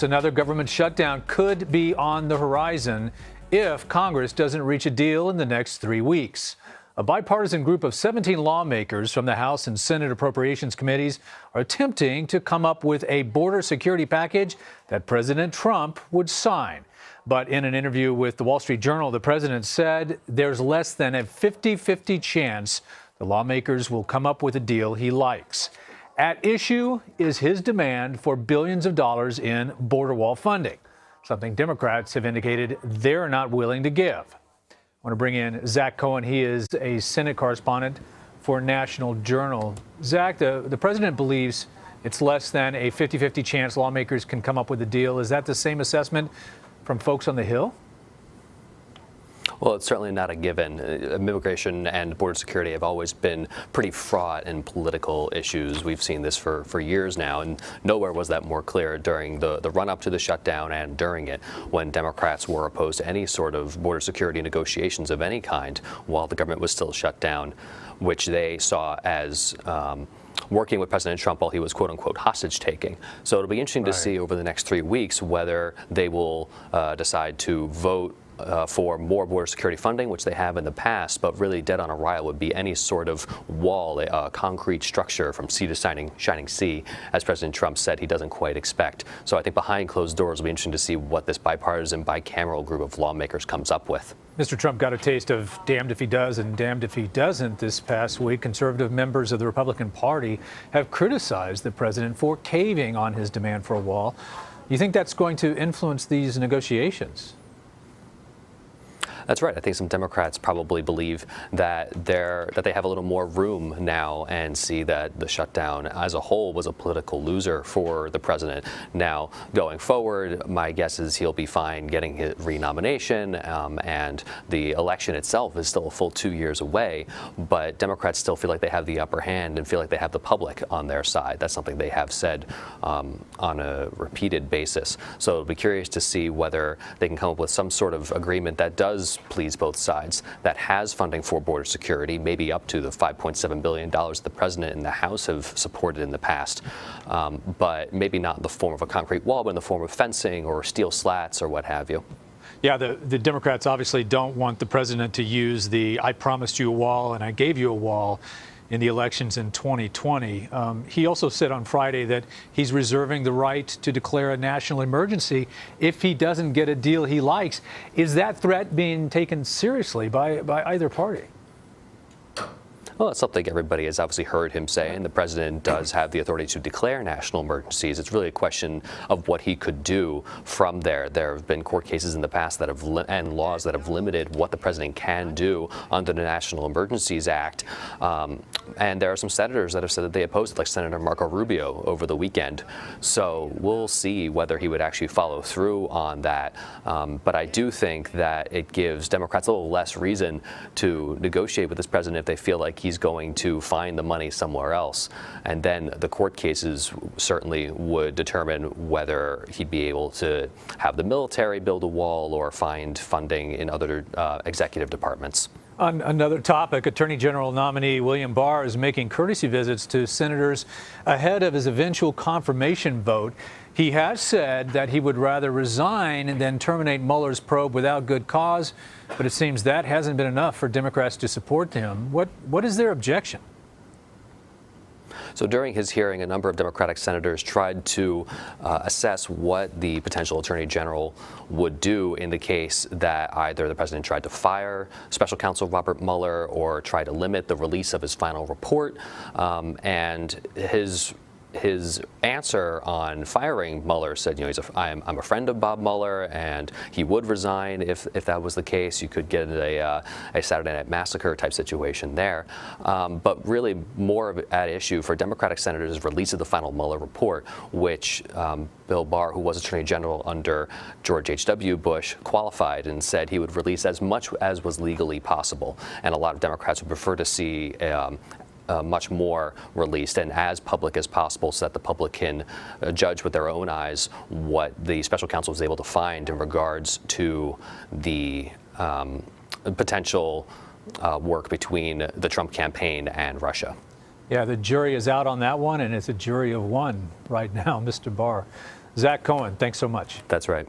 Another government shutdown could be on the horizon if Congress doesn't reach a deal in the next 3 weeks. A bipartisan group of 17 lawmakers from the House and Senate Appropriations Committees are attempting to come up with a border security package that President Trump would sign. But in an interview with the Wall Street Journal, the president said there's less than a 50-50 chance the lawmakers will come up with a deal he likes. At issue is his demand for billions of dollars in border wall funding, something Democrats have indicated they're not willing to give. I want to bring in Zach Cohen. He is a Senate correspondent for National Journal. Zach, the president believes it's less than a 50-50 chance lawmakers can come up with a deal. Is that the same assessment from folks on the Hill? Well, it's certainly not a given. Immigration and border security have always been pretty fraught in political issues. We've seen this for years now, and nowhere was that more clear during the run-up to the shutdown and during it, when Democrats were opposed to any sort of border security negotiations of any kind while the government was still shut down, which they saw as working with President Trump while he was quote-unquote hostage-taking. So it'll be interesting to see over the next 3 weeks whether they will decide to vote for more border security funding, which they have in the past, but really dead on arrival would be any sort of wall, a concrete structure from sea to shining sea, as President Trump said he doesn't quite expect. So I think behind closed doors will be interesting to see what this bipartisan, bicameral group of lawmakers comes up with. Mr. Trump got a taste of damned if he does and damned if he doesn't this past week. Conservative members of the Republican Party have criticized the president for caving on his demand for a wall. You think that's going to influence these negotiations? That's right. I think some Democrats probably believe that they have a little more room now and see that the shutdown as a whole was a political loser for the president. Now, going forward, my guess is he'll be fine getting his renomination, and the election itself is still a full 2 years away. But Democrats still feel like they have the upper hand and feel like they have the public on their side. That's something they have said on a repeated basis. So it'll be curious to see whether they can come up with some sort of agreement that does please both sides, that has funding for border security, maybe up to the $5.7 billion the president and the House have supported in the past, but maybe not in the form of a concrete wall, but in the form of fencing or steel slats or what have you. Yeah, the Democrats obviously don't want the president to use the "I promised you a wall and I gave you a wall" in the elections in 2020. He also said on Friday that he's reserving the right to declare a national emergency if he doesn't get a deal he likes. Is that threat being taken seriously by either party? Well, it's something everybody has obviously heard him say, and the president does have the authority to declare national emergencies. It's really a question of what he could do from there. There have been court cases in the past that have and laws that have limited what the president can do under the National Emergencies Act. And there are some senators that have said that they oppose it, like Senator Marco Rubio over the weekend. So we'll see whether he would actually follow through on that. But I do think that it gives Democrats a little less reason to negotiate with this president if they feel like he's going to find the money somewhere else. And then the court cases certainly would determine whether he'd be able to have the military build a wall or find funding in other executive departments. On another topic, Attorney General nominee William Barr is making courtesy visits to senators ahead of his eventual confirmation vote. He has said that he would rather resign than terminate Mueller's probe without good cause, but it seems that hasn't been enough for Democrats to support him. What is their objection? So during his hearing, a number of Democratic senators tried to assess what the potential attorney general would do in the case that either the president tried to fire special counsel Robert Mueller or try to limit the release of his final report. And his answer on firing Mueller said, you know, I'm a friend of Bob Mueller, and he would resign if that was the case. You could get a Saturday Night Massacre type situation there. But really more at issue for Democratic senators is release of the final Mueller report, which Bill Barr, who was Attorney General under George H.W. Bush, qualified and said he would release as much as was legally possible. And a lot of Democrats would prefer to see much more released and as public as possible so that the public can judge with their own eyes what the special counsel was able to find in regards to the potential work between the Trump campaign and Russia. Yeah, the jury is out on that one, and it's a jury of one right now, Mr. Barr. Zach Cohen, thanks so much. That's right.